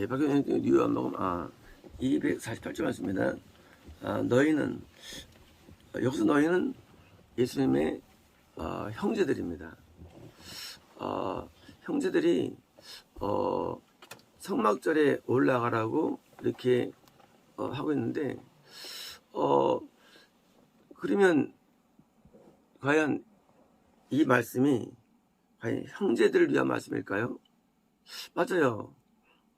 예, 박근혜 뉴요한복음 248조 말씀입니다. 너희는 여기서 너희는 예수님의 형제들입니다. 형제들이 성막절에 올라가라고 이렇게 하고 있는데 그러면 과연 이 말씀이 과연 형제들을 위한 말씀일까요? 맞아요.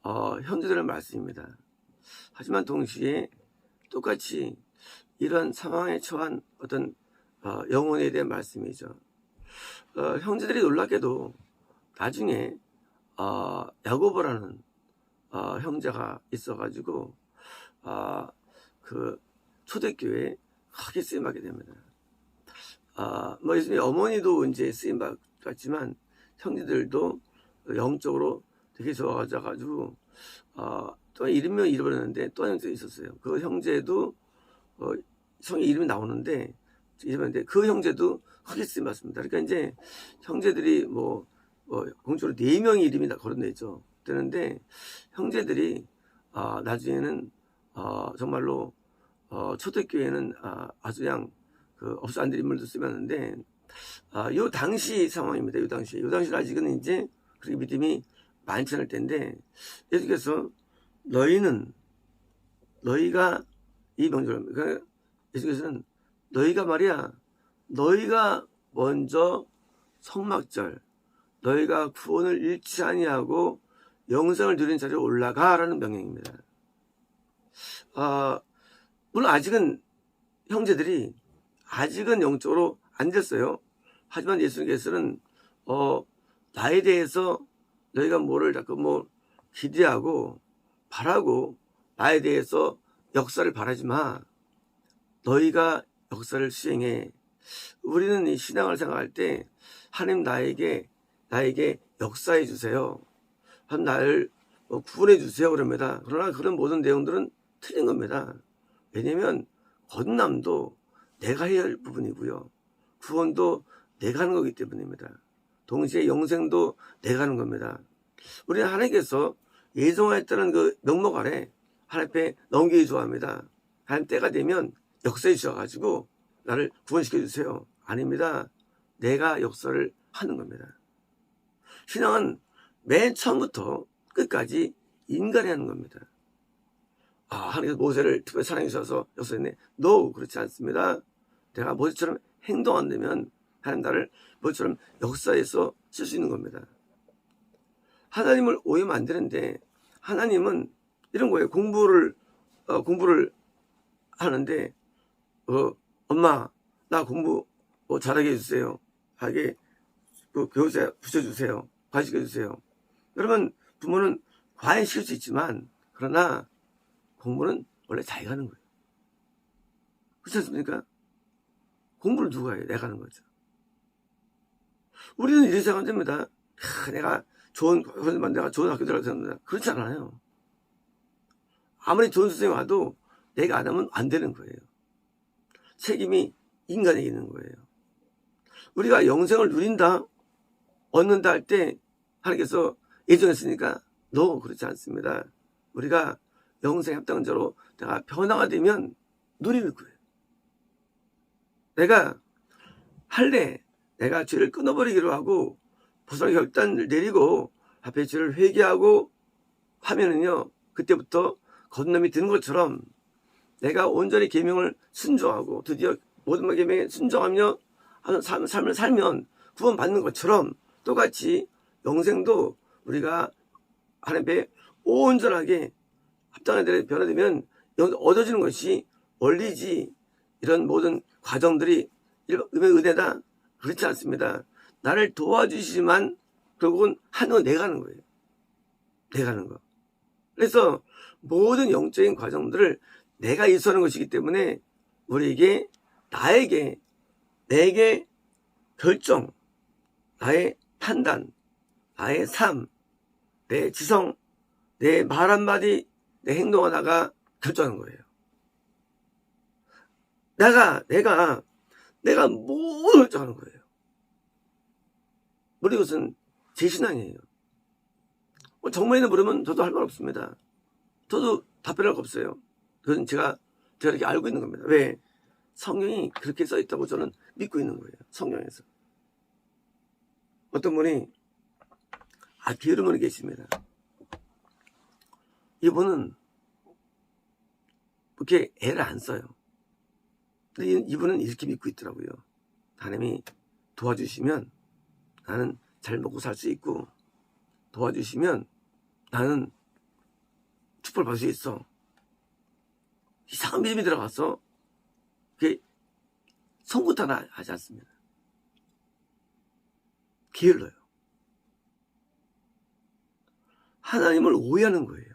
형제들의 말씀입니다. 하지만 동시에 똑같이 이런 상황에 처한 어떤 영혼에 대한 말씀이죠. 형제들이 놀랍게도 나중에 야고보라는 형제가 있어가지고 그 초대교회에 크게 쓰임받게 됩니다. 뭐 예수님의 어머니도 이제 쓰임받았지만 형제들도 영적으로 되게 좋아가지고 또 이름은 잃어버렸는데 또 한 형제 있었어요. 그 형제도 성의 이름이 나오는데 이름인데 그 형제도 크게 쓰임받습니다. 그러니까 이제 형제들이 공적으로 4명의 이름이 다 거론되죠. 되는데 형제들이 나중에는 정말로 초대교회는 아주 그냥 없어 안 될 인물도 쓰였는데 요 당시 상황입니다. 요 당시는 아직은 이제 그렇게 믿음이 많지 않을 때인데 예수께서 너희가 이 명절 그러니까 예수께서는 너희가 말이야 너희가 먼저 성막절 너희가 구원을 잃지 아니하고 영생을 누리는 자리에 올라가라는 명령입니다. 물론 아직은 형제들이 아직은 영적으로 안 됐어요. 하지만 예수님께서는 나에 대해서 너희가 뭐를 자꾸 기대하고 바라고 나에 대해서 역사를 바라지 마. 너희가 역사를 수행해. 우리는 이 신앙을 생각할 때 하나님 나에게 역사해 주세요. 하나님 나를 구원해 주세요 그럽니다. 그러나 그런 모든 내용들은 틀린 겁니다. 왜냐하면 거듭남도 내가 해야 할 부분이고요. 구원도 내가 하는 거기 때문입니다. 동시에 영생도 내가 하는 겁니다. 우리는 하나님께서 예정하였다는 그 명목 아래 하나님 앞에 넘기기 좋아합니다. 하나님 때가 되면 역사해 주셔가지고 나를 구원시켜 주세요. 아닙니다. 내가 역사를 하는 겁니다. 신앙은 맨 처음부터 끝까지 인간이 하는 겁니다. 하나님께서 모세를 특별히 사랑해 주셔서 역사했네. No, 그렇지 않습니다. 내가 모세처럼 행동 안 되면 하나님 나를 모세처럼 역사에서 쓸 수 있는 겁니다. 하나님을 오해하면 안 되는데 하나님은 이런 거예요. 공부를 하는데 엄마 나 공부 잘하게 해주세요. 하게 교재 붙여주세요. 과시켜주세요. 여러분 부모는 과외시킬 수 있지만 그러나 공부는 원래 자기가 하는 거예요. 그렇지 않습니까? 공부를 누가 해요? 내가 하는 거죠. 우리는 이렇게 생각하면 됩니다. 내가 좋은 학교 들어가서 합니다. 그렇지 않아요. 아무리 좋은 선생님이 와도 내가 안 하면 안 되는 거예요. 책임이 인간에게 있는 거예요. 우리가 영생을 누린다, 얻는다 할 때 하나님께서 예정했으니까 No, 그렇지 않습니다. 우리가 영생 합당한 자로 내가 변화가 되면 누리는 거예요. 내가 내가 죄를 끊어버리기로 하고 벗어나기 결단을 내리고 앞에 죄를 회개하고 하면은요 그때부터 거듭남이 되는 것처럼 내가 온전히 계명을 순종하고 드디어 모든 계명에 순종하며 하는 삶을 살면 구원받는 것처럼 똑같이 영생도 우리가 하나님께 온전하게 합당한 대로 변화되면 얻어지는 것이 원리지 이런 모든 과정들이 은혜다 그렇지 않습니다. 나를 도와주시지만 결국은 하는 건 내가 하는 거예요. 내가 하는 거. 그래서 모든 영적인 과정들을 내가 이수하는 것이기 때문에 우리에게 내게 결정, 나의 판단, 나의 삶, 내 지성, 내 말 한마디, 내 행동 하나가 결정하는 거예요. 내가 모든 결정하는 거예요. 우리 것은 제 신앙이에요. 정말이나 물으면 저도 할 말 없습니다. 저도 답변할 거 없어요. 그건 제가 이렇게 알고 있는 겁니다. 왜? 성경이 그렇게 써 있다고 저는 믿고 있는 거예요. 성경에서. 어떤 분이 게으른 분이 계십니다. 이분은 그렇게 애를 안 써요. 근데 이분은 이렇게 믿고 있더라고요. 하나님이 도와주시면 나는 잘 먹고 살 수 있고, 도와주시면 나는 축복을 받을 수 있어. 이상한 믿음이 들어가서 그게 성부터 하지 않습니다. 게을러요. 하나님을 오해하는 거예요.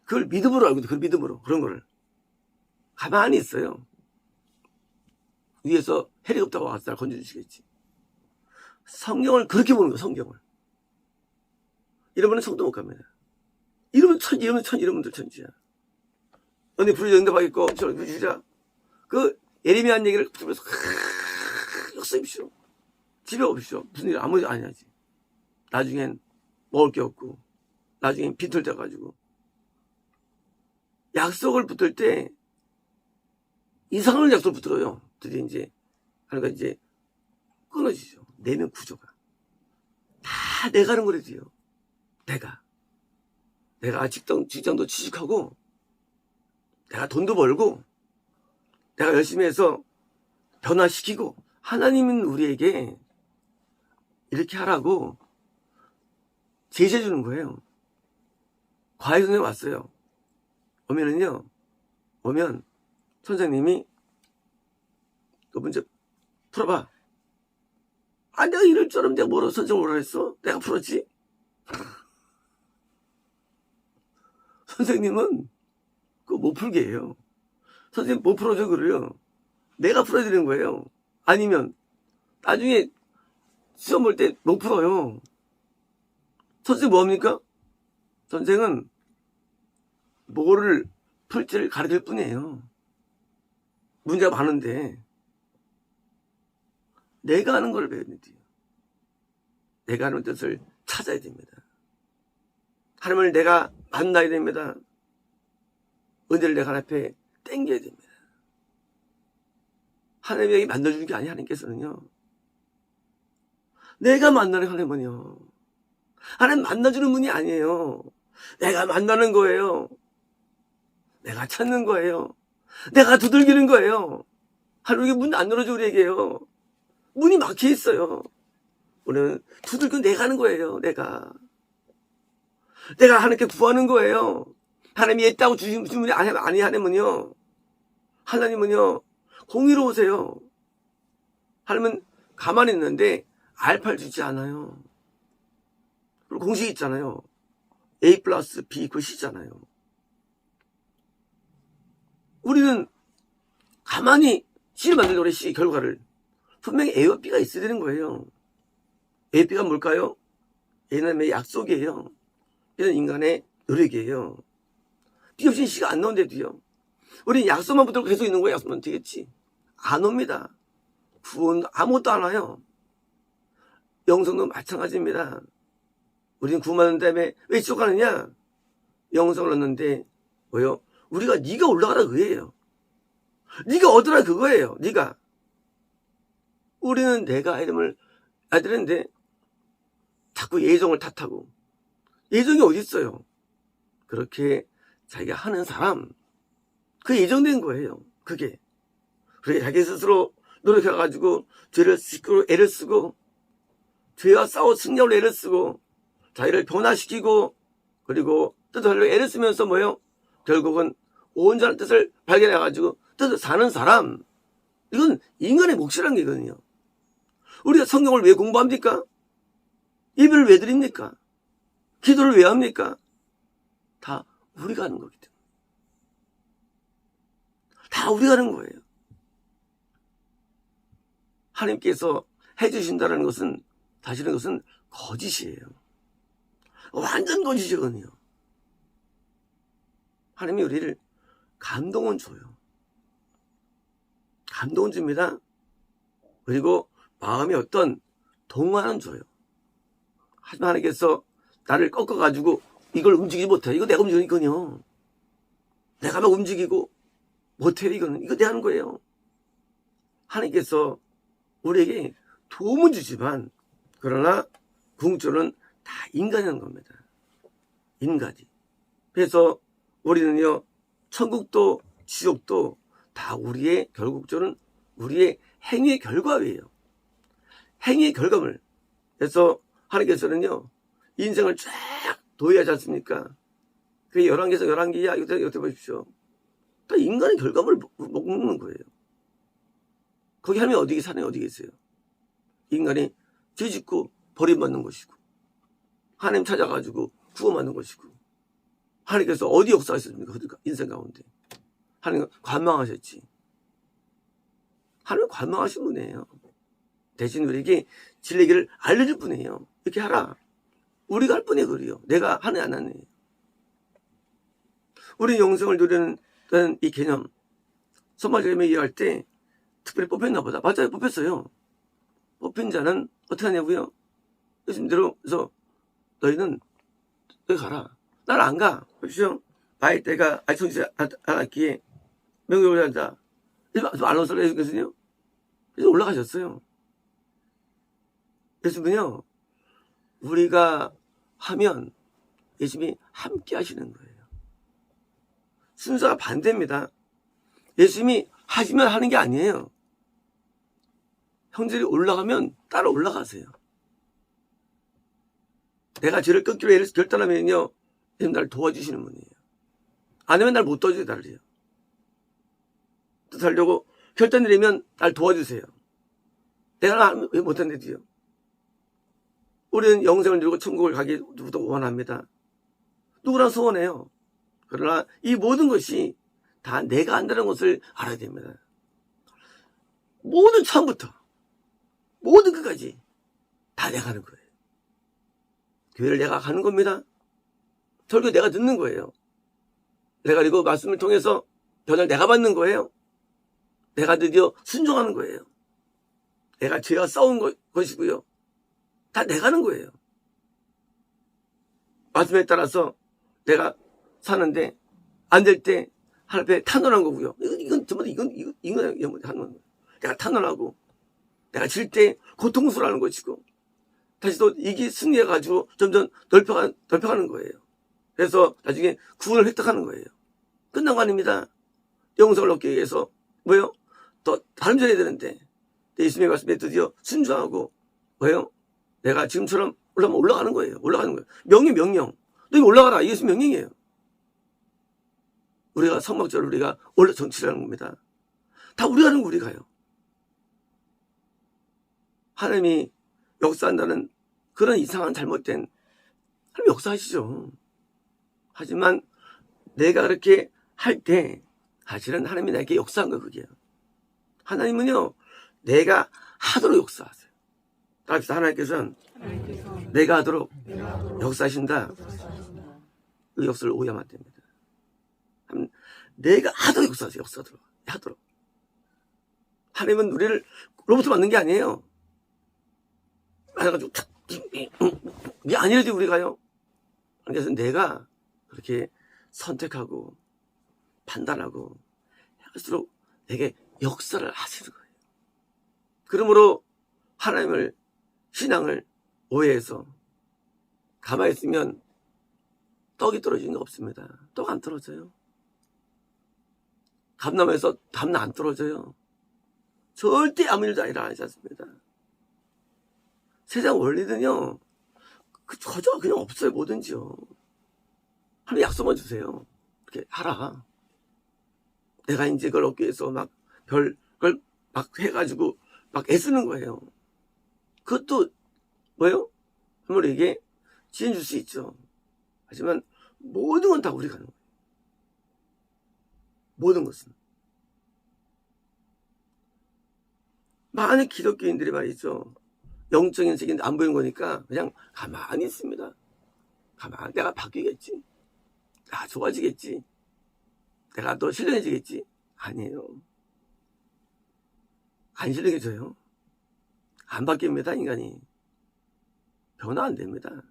그걸 믿음으로 알고 있는데, 그걸 믿음으로, 그런 거를. 가만히 있어요. 위에서 헬리콥터가 와서 날 건져주시겠지. 성경을 그렇게 보는 거예요, 성경을. 이러면 성도 못 갑니다. 이러면 이러면들 천지야. 언니 부르자 응답하겠고, 저를 부르자. 그 예레미야 얘기를 들으면서 역습입시오. 집에 없이오. 무슨 일 아무 일 아니야지. 나중엔 먹을 게 없고, 나중엔 빈털 돼가지고. 약속을 붙을 때 이상한 약속을 붙들어요. 드디어 이제 하니까 이제 끊어지죠. 내면 구조가 다 내가 하는 거래도요. 내가 직장도 취직하고, 내가 돈도 벌고, 내가 열심히 해서 변화시키고, 하나님은 우리에게 이렇게 하라고 제시해 주는 거예요. 과외 선생님 왔어요. 오면 선생님이 그 문제 풀어봐. 내가 이럴 줄 알았는데 내가 뭐라고 선생님 뭐라 했어? 내가 풀었지? 선생님은 그거 못 풀게 해요. 선생님 못 풀어줘 그래요. 내가 풀어야 되는 거예요. 아니면 나중에 시험 볼 때 못 풀어요. 선생님 뭐합니까? 선생은 뭐를 풀지를 가르칠 뿐이에요. 문제가 많은데 내가 하는 걸 배워야 돼요. 내가 하는 뜻을 찾아야 됩니다. 하나님을 내가 만나야 됩니다. 은혜를 내가 앞에 땡겨야 됩니다. 하나님에게 만나주는 게 아니에요. 하나님께서는요. 내가 만나는 하나님은요. 하나님 만나주는 분이 아니에요. 내가 만나는 거예요. 내가 찾는 거예요. 내가 두들기는 거예요. 하나님께 문 안 열어줘 우리에게요. 문이 막혀 있어요. 우리는 두들겨 내가 하는 거예요. 내가 하나님께 구하는 거예요. 하나님이 있다고 주신 분이 아니 하나님은요. 하나님은요. 공의로우세요. 하나님은 가만히 있는데 알파를 주지 않아요. 그리고 공식이 있잖아요. A 플러스 B = C잖아요. 우리는 가만히 C를 만들려고 그래. C 결과를. 분명히 A와 B가 있어야 되는 거예요. A, B가 뭘까요? A는 하나님의 약속이에요. B는 인간의 노력이에요. B 없이는 C가 안 나온대도요. 우리는 약속만 붙들고 계속 있는 거예요. 약속만 되겠지. 안 옵니다. 구원 아무것도 안 와요. 영성도 마찬가지입니다. 우리는 구원받은 다음에 왜 지옥 가느냐? 영성을 얻는데 뭐요? 우리가 네가 올라가라 그거예요. 네가 얻으라 그거예요. 네가. 우리는 내가 이름을 아들인데 자꾸 예정을 탓하고. 예정이 어디 있어요? 그렇게 자기가 하는 사람, 그 예정된 거예요. 그게. 그래 자기 스스로 노력해가지고 죄를 씻고 애를 쓰고, 죄와 싸워 승리하려고 애를 쓰고, 자기를 변화시키고, 그리고 뜻을 하려고 애를 쓰면서 뭐예요? 결국은 온전한 뜻을 발견해가지고 뜻을 사는 사람. 이건 인간의 몫이라는 게 있거든요. 우리가 성경을 왜 공부합니까? 예배를 왜 드립니까? 기도를 왜 합니까? 다 우리가 하는 거기 때문에. 다 우리가 하는 거예요. 하나님께서 해주신다는 것은, 사실은 그것은 거짓이에요. 완전 거짓이거든요. 하나님이 우리를 감동은 줘요. 감동은 줍니다. 그리고 마음의 어떤 동화는 줘요. 하지만 하나님께서 나를 꺾어가지고 이걸 움직이지 못해. 이거 내가 움직이는 거요. 내가 막 움직이고 못해. 이거는 이거 내 하는 거예요. 하나님께서 우리에게 도움은 주지만 그러나 궁극적으로는 다 인간이 하는 겁니다. 인간이. 그래서 우리는요, 천국도 지옥도 다 우리의 결국적으로는 우리의 행위의 결과예요. 행위의 결과물. 그래서 하나님께서는요, 인생을 쫙 도의하지 않습니까? 그게 11개에서 11개야. 이거 보십시오. 다 인간의 결과물을 먹는 거예요. 거기 하나님이 어디 사는 어디 계세요? 인간이 죄 짓고 버림받는 것이고, 하나님 찾아가지고 구원받는 것이고, 하나님께서 어디 역사하셨습니까? 인생 가운데. 하나님 관망하셨지. 하나님 관망하신 분이에요. 대신 우리에게 진리의 길을 알려줄 뿐이에요. 이렇게 하라. 우리가 할 뿐이에요. 그래요. 내가 하네 안 하네. 우리 영생을 누리는 이 개념, 선마제임에 이해할 때 특별히 뽑혔나 보다. 맞아요. 뽑혔어요. 뽑힌 자는 어떻게 하냐고요? 예수님대로 그래서 너희는 여기 가라. 난 안 가. 보십시오. 나의 때가 아직 손짓 안 왔기에 명령을 한다. 알론소를 해주거든요. 그래서 올라가셨어요. 예수님은요, 우리가 하면 예수님이 함께 하시는 거예요. 순서가 반대입니다. 예수님이 하시면 하는 게 아니에요. 형제들이 올라가면 따라 올라가세요. 내가 죄를 끊기로 결단하면요, 예수님 나를 도와주시는 분이에요. 안 하면 날 못 도와줘요, 나를요. 또 살려고 결단 내리면 날 도와주세요. 내가 왜 못한대도요. 우리는 영생을 누리고 천국을 가기 누구도 원합니다. 누구나 소원해요. 그러나 이 모든 것이 다 내가 한다는 것을 알아야 됩니다. 모든 처음부터 모든 끝까지 다 내가 하는 거예요. 교회를 내가 가는 겁니다. 설교 내가 듣는 거예요. 내가 그리고 말씀을 통해서 변화를 내가 받는 거예요. 내가 드디어 순종하는 거예요. 내가 죄와 싸운 것이고요. 다 내가 하는 거예요. 말씀에 따라서 내가 사는데 안 될 때 하나님 앞에 탄원한 거고요. 이건 하는 거예요. 내가 탄원하고 내가 질 때 고통스러워하는 것이고 다시 또 이게 승리해가지고 점점 넓혀가는 거예요. 그래서 나중에 구원을 획득하는 거예요. 끝난 거 아닙니다. 영성을 얻기 위해서 뭐예요? 더 다른 전해야 되는데 예수님의 말씀에 드디어 순종하고 뭐예요? 내가 지금처럼 올라가는 거예요. 올라가는 거예요. 명령. 너 올라가라. 예수 명령이에요. 우리가 성막절을 우리가 원래 정치라는 겁니다. 다 우리가 하는 거 우리 가요. 하나님이 역사한다는 그런 이상한 잘못된 하나님 역사하시죠. 하지만 내가 그렇게 할 때 사실은 하나님이 나에게 역사한 거예요. 그게요. 하나님은요, 내가 하도록 역사하세요. 따라합시다. 하나님께서는 내가 하도록 역사하신다. 그 역사를 오해하면 안 됩니다. 내가 하도록 역사하세요. 하도록. 하나님은 우리를 로봇으로 만든 게 아니에요. 그래가지고 이게 아니라도 우리가요. 그래서 내가 그렇게 선택하고 판단하고 할수록 내게 역사를 하시는 거예요. 그러므로 하나님을 신앙을 오해해서 가만히 있으면 떡이 떨어지는 게 없습니다. 떡 안 떨어져요. 감나무에서 감나 안 떨어져요. 절대 아무 일도 일어나지 않습니다. 세상 원리는요, 저저 그냥 없어요. 뭐든지요. 하나님 약속만 주세요. 이렇게 하라. 내가 이제 그걸 얻기 위해서 막 별걸 막 해가지고 막 애쓰는 거예요. 그것도 뭐예요? 우리에게 지혜 줄 수 있죠. 하지만 모든 건 다 우리가 하는 거예요. 모든 것은. 많은 기독교인들이 말이죠. 영적인 세계는 안 보이는 거니까 그냥 가만히 있습니다. 가만히 내가 바뀌겠지. 나 좋아지겠지. 내가 더 신령해지겠지. 아니에요. 안 신령해져요. 안 바뀝니다. 인간이. 변화 안 됩니다.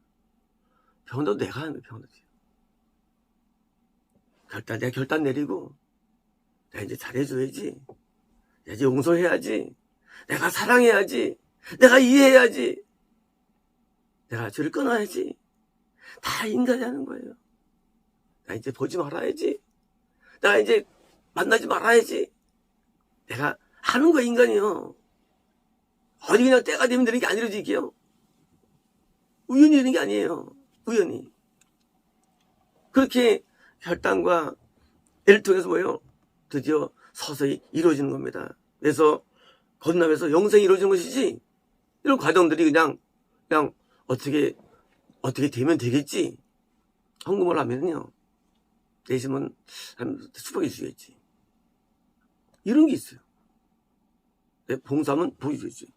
병원도 내가 하는 거야. 병원도. 내가 결단 내리고 내가 이제 잘해줘야지. 내가 이제 용서해야지. 내가 사랑해야지. 내가 이해해야지. 내가 죄를 끊어야지. 다 인간이 하는 거예요. 나 이제 보지 말아야지. 나 이제 만나지 말아야지. 내가 하는 거야, 인간이요. 어디 그냥 때가 되면 되는 게 아니라지, 이게요. 우연히 되는 게 아니에요. 우연히. 그렇게 결단과 애를 통해서 뭐예요? 드디어 서서히 이루어지는 겁니다. 그래서 건너면서 영생이 이루어지는 것이지, 이런 과정들이 그냥 어떻게 되면 되겠지. 헌금을 하면요. 내시면 한 수박이 주겠지. 이런 게 있어요. 봉사하면 복이 주겠지.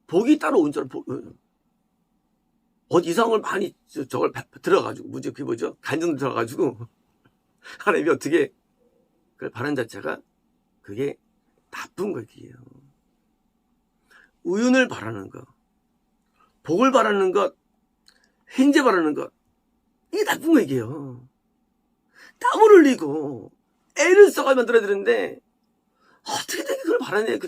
복이 따로 온 줄 어디 이상을 많이 저걸 들어가지고 무지 그게 뭐죠? 간증 들어가지고 하나님이 어떻게 그걸 바라는 자체가 그게 나쁜 거예요. 우연을 바라는 것, 복을 바라는 것, 횡재 바라는 것, 이게 나쁜 거예요. 땀을 흘리고 애를 써가 만들어야 되는데 어떻게든 그걸 바라네.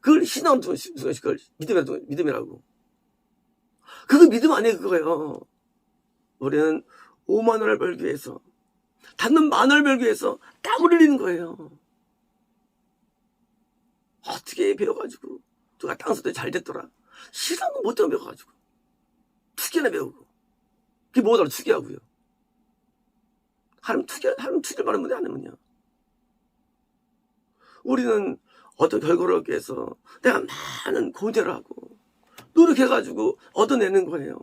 그걸 신앙으로 그걸 믿음이라고. 그거 믿음 아니에요, 그거예요. 우리는 5만 원을 벌기 위해서, 단돈 10,000원을 벌기 위해서 땀을 흘리는 거예요. 어떻게 배워가지고, 누가 땅 때 잘 됐더라. 싫은 거 못 배워가지고. 투기나 배우고. 그게 뭐더라, 투기하고요. 하나님 투기를 바라는 분이 아니면요. 우리는 어떤 결과를 얻기 위해서 내가 많은 고뇌를 하고, 노력해가지고 얻어내는 거예요.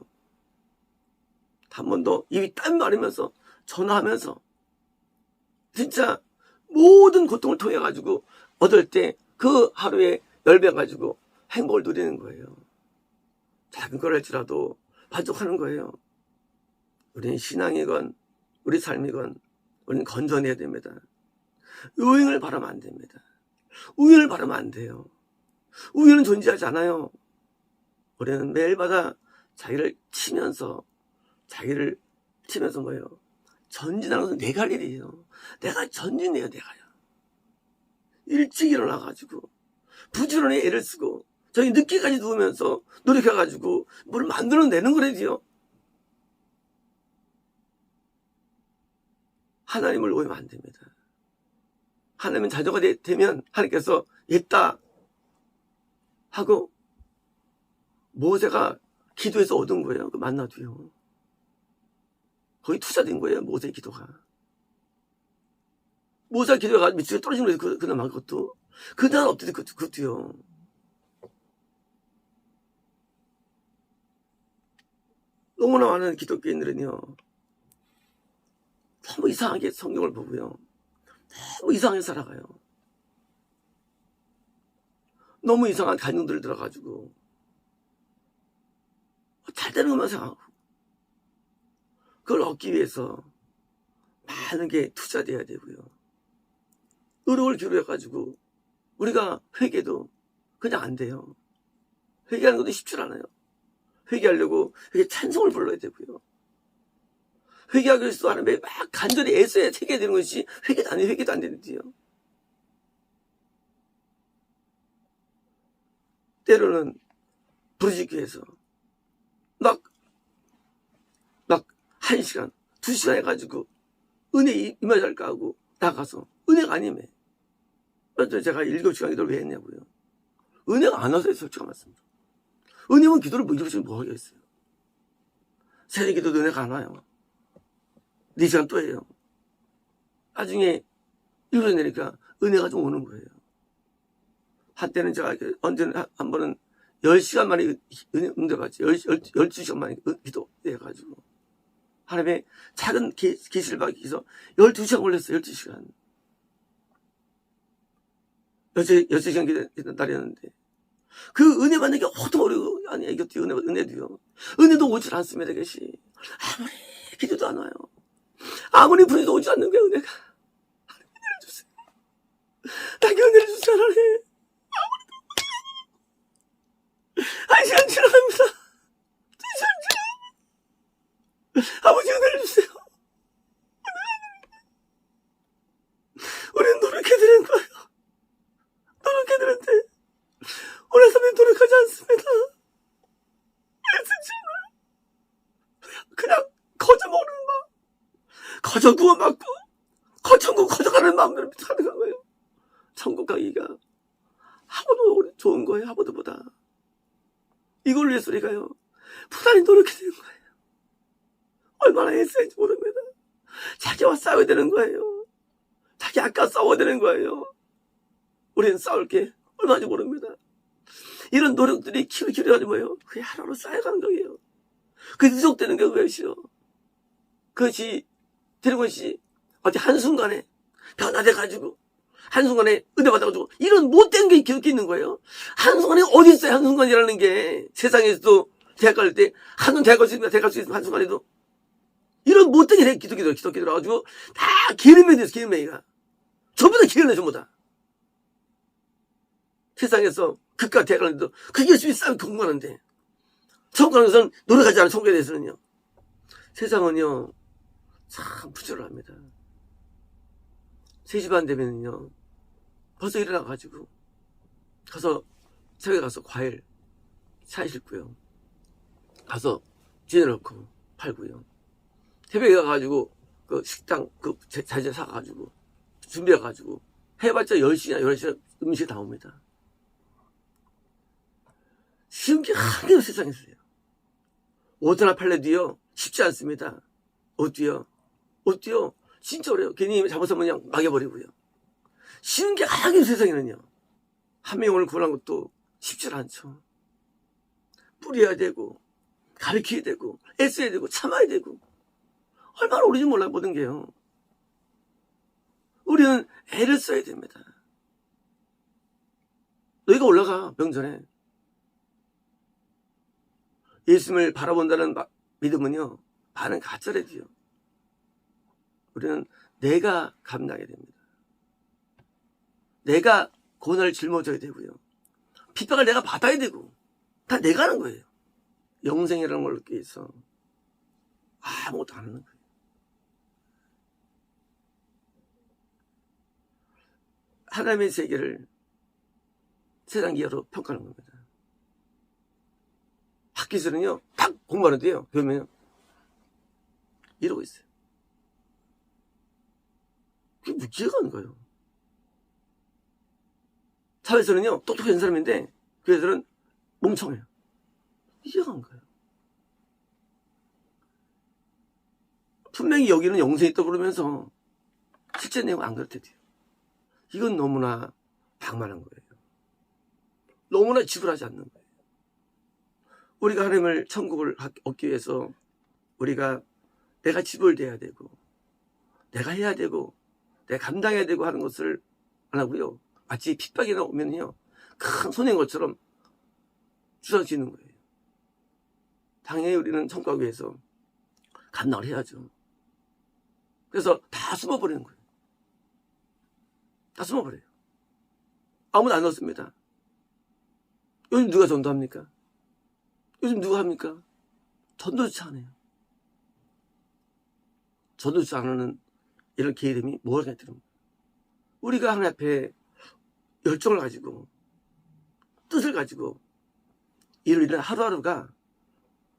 한 번 더 입이 땀 마르면서 전화하면서 진짜 모든 고통을 통해 가지고 얻을 때 그 하루에 10배 가지고 행복을 누리는 거예요. 작은 걸 할지라도 만족하는 거예요. 우리는 신앙이건 우리 삶이건 우리는 건전해야 됩니다. 요행을 바라면 안 됩니다. 우연을 바라면 안 돼요. 우연은 존재하지 않아요. 우리는 매일마다 자기를 치면서 뭐예요? 전진하는 것은 내가 할 일이에요. 내가 전진해요, 내가요. 일찍 일어나가지고, 부지런히 애를 쓰고, 저희 늦게까지 누우면서 노력해가지고, 뭘 만들어내는 거래요. 하나님을 오해하면 안 됩니다. 하나님은 자녀가 되면 하나님께서 있다 하고, 모세가 기도해서 얻은 거예요. 그 만나도요. 거기 투자된 거예요. 모세의 기도가. 모세가 기도가 밑에 떨어진 거예요. 그나마 그것도. 그날 엎드려 그것도요. 너무나 많은 기독교인들은요. 너무 이상하게 성경을 보고요. 너무 이상하게 살아가요. 너무 이상한 간증들을 들어가지고 잘 되는 것만 생각하고 그걸 얻기 위해서 많은 게 투자돼야 되고요. 노력을 기울여가지고 우리가 회개도 그냥 안 돼요. 회개하는 것도 쉽지 않아요. 회개하려고 회개 찬송을 불러야 되고요. 회개하기 위해서 하나님의 막 간절히 애써야 회개해야 되는 것이 회개도 안 되는데요. 때로는 부르짖기 위해서 막 1시간, 2시간 해가지고 은혜 임하할까 하고 나가서 은혜가 안 임해. 그래서 제가 7시간 기도를 왜 했냐고요. 은혜가 안 와서 솔직히 말씀드립니다. 은혜면 기도를 뭐 7시간 뭐 하겠어요. 새벽 기도도 은혜가 안 와요. 4시간 또 해요. 나중에 7시간 내니까 은혜가 좀 오는 거예요. 한때는 제가 언제는 한 번은 10시간 만에 은혜 받지. 12시간 만에 기도 해가지고. 하나님의 작은 계시를 받기 위해서 12시간 걸렸어요. 12시간. 12시간 기도 날이었는데. 그 은혜 받는 게 어떤 어려워. 아니, 이것도 은혜도요. 은혜도 오질 않습니다, 이것이. 아무리 기도도 안 와요. 아무리 분해도 오지 않는 거예요, 은혜가. 하나님 은혜를 주세요. 나에게 은혜를 주세요, 하나님. 아무리 1시간 지나갑니다. 2시간 지나갑니다. 거저 구원받고 거천국 거저가는 마음대로 사는 거예요. 천국 가기가 하버도 좋은 거예요. 하버드보다. 이걸 위해서 우리가요 부단히 노력해야 되는 거예요. 얼마나 애써야지 모릅니다. 자기와 싸워야 되는 거예요. 자기 아까 싸워야 되는 거예요. 우리는 싸울 게 얼마인지 모릅니다. 이런 노력들이 키워가지고 뭐예요? 그게 하루로 쌓여가는 거예요. 그게 누적되는 게 그것이요. 그것이 되는 것이 어디 한순간에 변화돼가지고 한순간에 은혜 받아가지고 이런 못된 게 기독교 있는 거예요. 한순간에 어디 있어요? 한순간이라는 게 세상에서도 대학 갈 때 한순간 대학 갈 수 있으면 대학 갈 수 있으면 한순간에도 이런 못된 게 기독교들 와가지고 다 기름이 돼서 기름이가 전부 다 기름이 전부 다 세상에서 극과 대학 갈때도 그게 열심히 싸우면 공부하는데 천국에서는 노력하지 않은 천국에 대해서는요 세상은요 참 부지런합니다. 3시 반 되면요 벌써 일어나가지고 가서 새벽에 가서 과일 차에 싣고요 가서 진에 넣고 팔고요 새벽에 가가지고 그 식당 그 자재 사가지고 준비해가지고 해봤자 10시나 11시나 음식이 다 옵니다. 쉬운 게 하나도 세상에 있어요. 옷 하나 팔래도요 쉽지 않습니다. 옷도요 진짜 어려요. 괜히 잘못하면 그냥 막여버리고요. 쉬운 게 하나도 세상에는요. 한 명을 구하는 것도 쉽지 않죠. 뿌려야 되고 가르쳐야 되고 애써야 되고 참아야 되고 얼마나 오른지 몰라요. 모든 게요. 우리는 애를 써야 됩니다. 너희가 올라가 명절에 예수님을 바라본다는 믿음은요 반은 가짜래도요. 우리는 내가 감당해야 됩니다. 내가 고난을 짊어져야 되고요. 핍박을 내가 받아야 되고 다 내가 하는 거예요. 영생이라는 걸 위해서 아무것도 안 하는 거예요. 하나님의 세계를 세상 기하로 평가하는 겁니다. 학교에서는요 딱 공부하는데요 그러면 이러고 있어요. 그게 무지가 안 거예요. 사회에서는요 똑똑한 사람인데 그 애들은 멍청해요. 이해가 안 가요. 분명히 여기는 영생이 있다고 그러면서 실제 내용 안 그렇대요. 이건 너무나 방만한 거예요. 너무나 지불하지 않는 거예요. 우리가 하나님을 천국을 얻기 위해서 우리가 내가 지불돼야 되고 내가 해야 되고 내가 감당해야 되고 하는 것을 안 하고요. 마치 핍박이나 오면요 큰 손해인 것처럼 주장지는 거예요. 당연히 우리는 천국 가기 위해서 감당을 해야죠. 그래서 다 숨어버리는 거예요. 다 숨어버려요. 아무도 안 넣습니다. 요즘 누가 전도합니까? 요즘 누가 합니까? 전도조차 안 해요. 전도조차 안 하는 이런 게으름이 뭐가 있더라고요. 우리가 하나님 앞에 열정을 가지고 뜻을 가지고 일을 일하는 하루하루가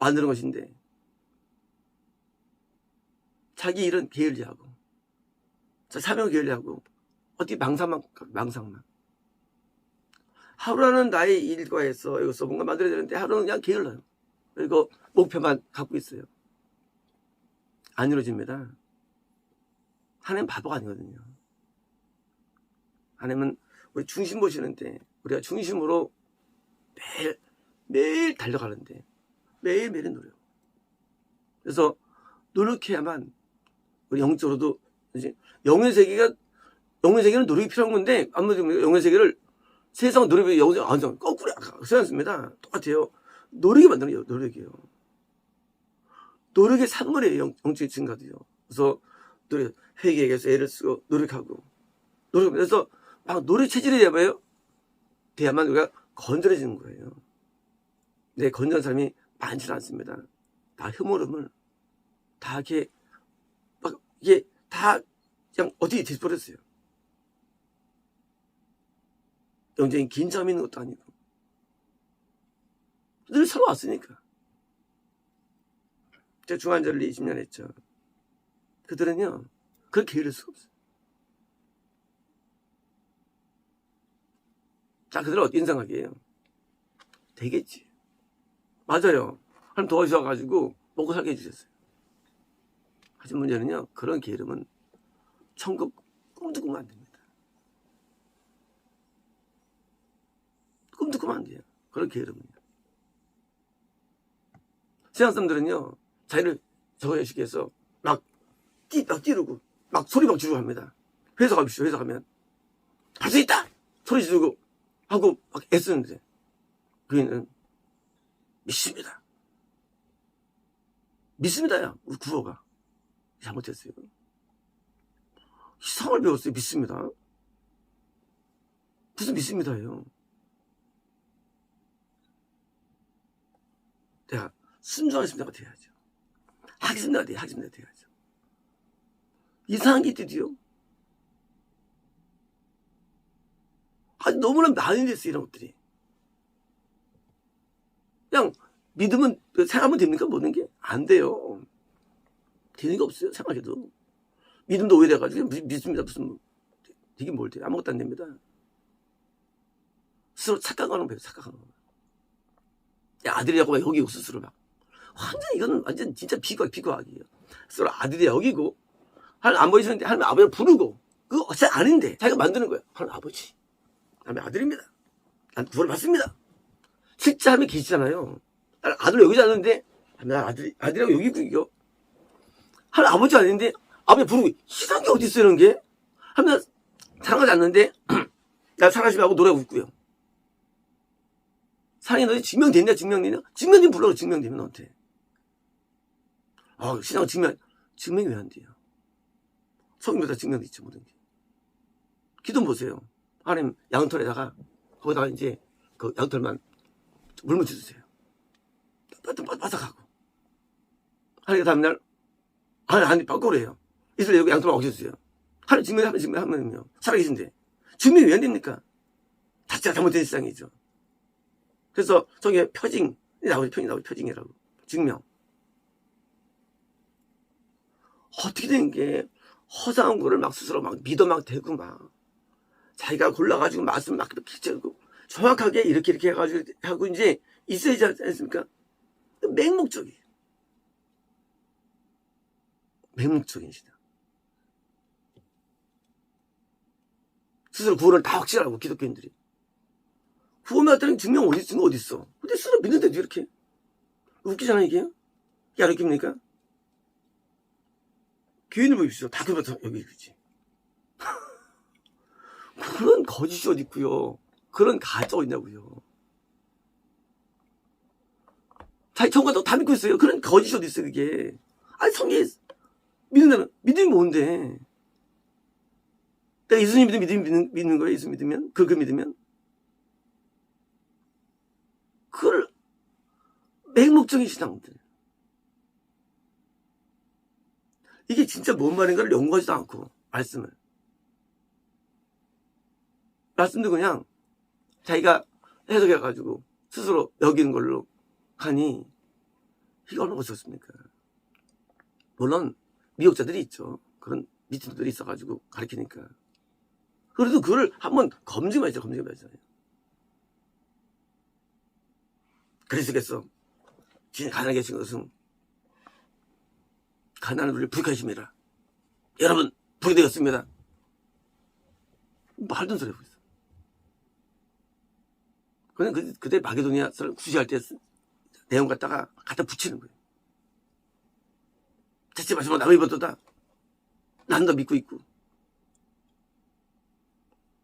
만드는 것인데 자기 일은 게을리하고 사명을 게을리하고 어디 망상만 하루는 나의 일과에서 여기서 뭔가 만들어야 되는데 하루는 그냥 게을러요. 그리고 목표만 갖고 있어요. 안 이루어집니다. 하나님 바보가 아니거든요. 하나님은 우리 중심 보시는데 우리가 중심으로 매일 달려가는데 매일매일 노력. 그래서 노력해야만 우리 영적으로도 영의 세계는 노력이 필요한 건데 아무래도 영의 세계를 세상 노력이 영생 완전 거꾸로 그렇지 않습니다. 똑같아요. 노력이 만드는 게 노력이에요. 노력의 산물이에요. 영적인 증가도요. 그래서 노력 회개에 위해서 애를 쓰고 노력하고 그래서 막 노력 체질이 돼야만 우리가 건전해지는 거예요. 내 건전한 사람이 많지는 않습니다. 다 흐물흐물 다 이렇게 막 이게 다 그냥 어디 뒤집어졌어요. 영적인 긴장이 있는 것도 아니고 늘 살아왔으니까. 제가 중환자를 20년 했죠. 그들은요, 그렇게 이룰 수가 없어요. 자, 그들은 어떻게 생각해요? 되겠지. 맞아요. 하나님 도와주셔가지고 먹고 살게 해주셨어요. 하지만 문제는요, 그런 게으름은 천국 꿈도 꾸면 안 됩니다. 꿈도 꾸면 안 돼요. 그런 게으름은요. 세상 사람들은요, 자기를 저거 의식해서 막 뛰르고, 막 소리 막 지르고 합니다. 회사 가십시오. 회사 가면 할 수 있다! 소리 지르고 하고 막 애쓰는데, 그이는 믿습니다. 믿습니다야, 우리 구호가. 잘못했어요. 이상을 배웠어요. 믿습니다. 무슨 믿습니다예요. 내가 순종하겠습니다가 돼야죠. 하겠습니다가 돼요. 하겠습니다가 돼야죠. 이상한 게 있더디요. 아주 너무나 많이 됐어요. 이런 것들이. 그냥 믿으면 생각하면 됩니까? 모든 게? 안 돼요. 되는 게 없어요. 생각해도. 믿음도 오해돼가지고 믿습니다. 무슨 되긴 뭘 돼요. 아무것도 안 됩니다. 스스로 착각하는 거예요. 착각하는 거. 야, 아들이라고 막 여기고 스스로 막. 완전 이건 완전 진짜 비과학이에요. 스스로 아들이 여기고 하나님 안 보이시는데 하나님 아버지를 부르고 그거 어째 아닌데 자기가 만드는 거예요. 하나님 아버지. 하나님 아들입니다. 난 구원을 받습니다. 실제 하나님 계시잖아요. 난 아들 여기지 않는데 난 아들이라고 여기고 이겨. 하나님 아버지 아닌데 아버지 부르고 이상한 게 어디 있어요 이런 게. 하나님 사랑하지 않는데 나 사랑하지 말고 노래 웃고요. 사랑이 너희 증명됐냐 증명되냐? 증명되면 불러요. 증명되면 너한테. 신앙 증명이 왜 안 돼요? 성경보다 증명돼 있죠 모든 게. 기도 보세요. 하나님 양털에다가 거기다가 이제 그 양털만 물 묻혀주세요. 바삭하고. 하나님 다음날 하나님 바꾸래 해요. 이슬람 여기 양털만 얹어주세요. 하나님 증명하면요. 살아계신데 증명이 왜 안 됩니까? 자체가 잘못된 세상이죠. 그래서 저기 표징이 나오죠. 표징이라고. 증명. 어떻게 된 게 허상한 거를 막 스스로 막 믿어 막 대고 막 자기가 골라가지고 말씀 막 이렇게 짜고 정확하게 이렇게 해가지고 하고 이제 있어야지 않습니까? 맹목적이에요. 맹목적인 시대. 스스로 구원을 다 확실하고 기독교인들이. 구원받았다는 증명 어디 있어? 근데 스스로 믿는데도 이렇게. 웃기잖아 이게. 이게 안 웃깁니까? 교인을 보십시오. 다 그렇다 여기 그렇지. 그런 거짓이 어디 있고요. 그런 가짜 어디 있냐고요. 자기 천국도 다 믿고 있어요. 그런 거짓이 어디 있어요 그게. 아니 성경에 믿는다는 믿음이 뭔데. 내가 예수님 믿는 거예요. 예수 믿으면 그 믿으면 그걸 맹목적인 신앙들. 이게 진짜 뭔 말인가를 연구하지도 않고 말씀도 그냥 자기가 해석해가지고 스스로 여기는 걸로 하니 이게 얼마나 무섭습니까? 물론 미혹자들이 있죠. 그런 미팅들이 있어가지고 가르치니까. 그래도 그걸 한번 검증해야죠. 그리스도께서 진짜 가난하게 계신 것은 가난한 우리를 부익하심이라. 여러분 부이 되었습니다. 말도 안 소리 하고 있어. 그냥 그때 마게도니아를 구시할 때 내용 갖다 붙이는 거예요. 대체 마지막 남의 입었다. 난 더 믿고 있고.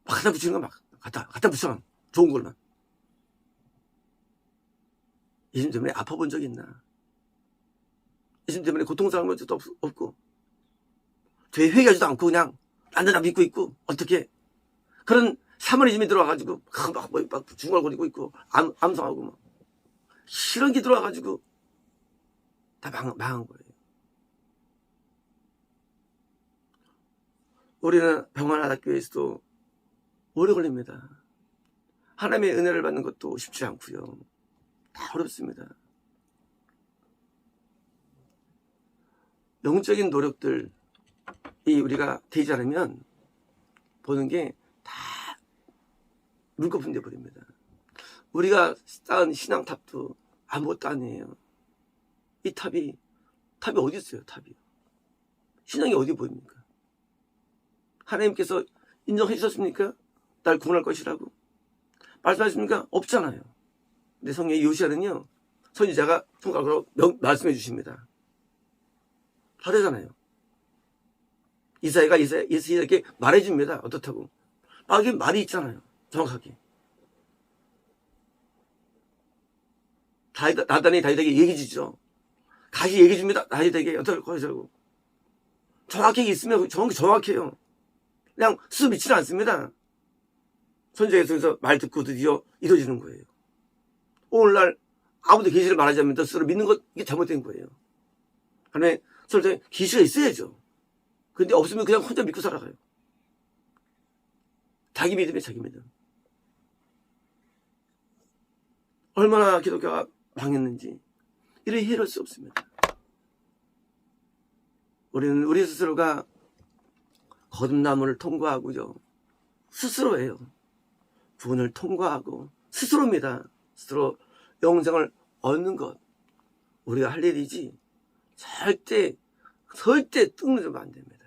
막 갖다 붙이는 거 막 갖다 붙여. 좋은 걸만. 예수님 때문에 아파본 적 있나? 예수님 때문에 고통스러운 적도 없고. 죄 회개하지도 않고 그냥 난 믿고 있고. 어떻게? 그런 사마리즘이 들어와가지고 막 중얼거리고 있고 암송하고 막 이런 게 들어와가지고 다 망한 거예요. 우리는 평안하다교회에서도 오래 걸립니다. 하나님의 은혜를 받는 것도 쉽지 않고요. 다 어렵습니다. 영적인 노력들 우리가 되지 않으면 보는 게 다 물거품 돼버립니다. 우리가 쌓은 신앙탑도 아무것도 아니에요. 이 탑이 어디 있어요? 탑이. 신앙이 어디 보입니까? 하나님께서 인정해 주셨습니까? 날 구원할 것이라고 말씀하십니까? 없잖아요. 근데 성경의 요시야는요, 선지자가 손가락으로 말씀해 주십니다. 다르잖아요. 이사야가 이사야에게 말해 줍니다. 어떻다고? 이게 말이 있잖아요. 정확하게. 나단이 다윗에게 얘기해 주죠. 다시 얘기해 줍니다. 다윗에게 어떨 것이라고. 정확하게 있으면 정확해요. 그냥 스스로 믿지는 않습니다. 선지자에서 말 듣고 드디어 이루어지는 거예요. 오늘날 아무도 계시를 말하지 않으면 스스로 믿는 것, 이게 잘못된 거예요. 하나님의 설정에 계시가 있어야죠. 근데 없으면 그냥 혼자 믿고 살아가요. 자기 믿음에 자기 믿음. 얼마나 기독교가 망했는지 이를 이해할 수 없습니다. 우리는 우리 스스로가 거듭남을 통과하고요, 스스로예요. 구원을 통과하고 스스로입니다. 스스로 영생을 얻는 것, 우리가 할 일이지 절대 뜬그리면 안 됩니다.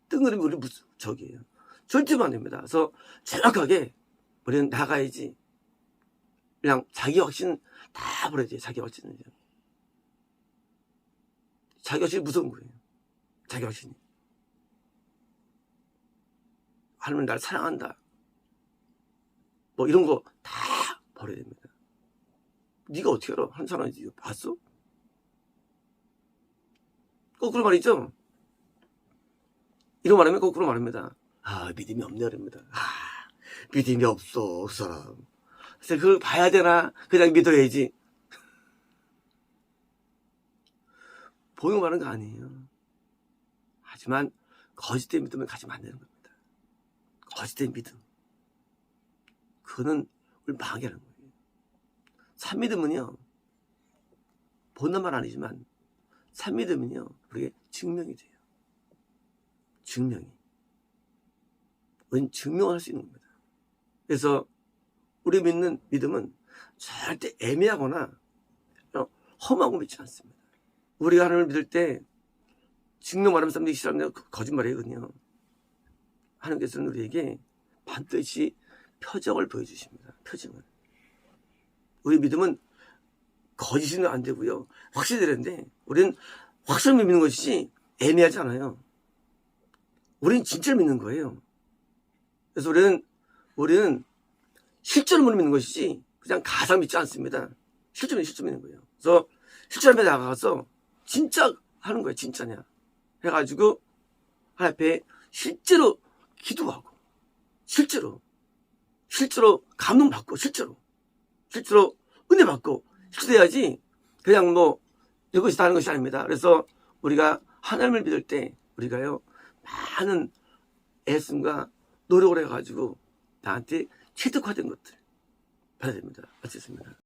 뜬그리면 우리 무슨 적이에요. 절대 안 됩니다. 그래서 정확하게 우리는 나가야지. 그냥 자기 확신 다 버려야 돼요. 자기 확신은요. 자기 확신이 무서운 거예요. 자기 확신이. 하나님 날 사랑한다. 뭐 이런 거 다 버려야 됩니다. 네가 어떻게 알아? 한 사람이 봤어? 거꾸로 말이죠. 이런 말하면 거꾸로 말합니다. 믿음이 없네, 그럽니다. 믿음이 없어, 그 사람. 그래서 그걸 봐야 되나? 그냥 믿어야지. 보이고 마는 거 아니에요. 하지만 거짓된 믿음을 가지면 안 되는 겁니다. 거짓된 믿음. 그거는 우리 망하게 하는 거예요. 참믿음은요, 본난 말 아니지만 참믿음은요, 우리에게 증명이 돼요. 증명이. 우리는 증명할 수 있는 겁니다. 그래서 우리 믿는 믿음은 절대 애매하거나 험하고 믿지 않습니다. 우리가 하나님을 믿을 때 증명 말하는 사람들이 싫어하면 거짓말이거든요. 하나님께서는 우리에게 반드시 표적을 보여주십니다. 표징을. 우리 믿음은 거짓이면 안 되고요, 확실히 되는데 우리는 확실히 믿는 것이지 애매하지 않아요. 우리는 진짜를 믿는 거예요. 그래서 우리는 실제로 믿는 것이지 그냥 가상 믿지 않습니다. 실제로 믿는 거예요. 그래서 실제로 앞에 나가서 진짜 하는 거예요. 진짜냐 해가지고 하나님 앞에 실제로 기도하고 실제로 감동받고 실제로 은혜 받고 실제로 해야지 그냥 뭐 이것이 다 하는 것이 아닙니다. 그래서 우리가 하나님을 믿을 때 우리가요, 많은 애씀과 노력을 해가지고 나한테 체득화된 것들 받아야 됩니다. 마치겠습니다.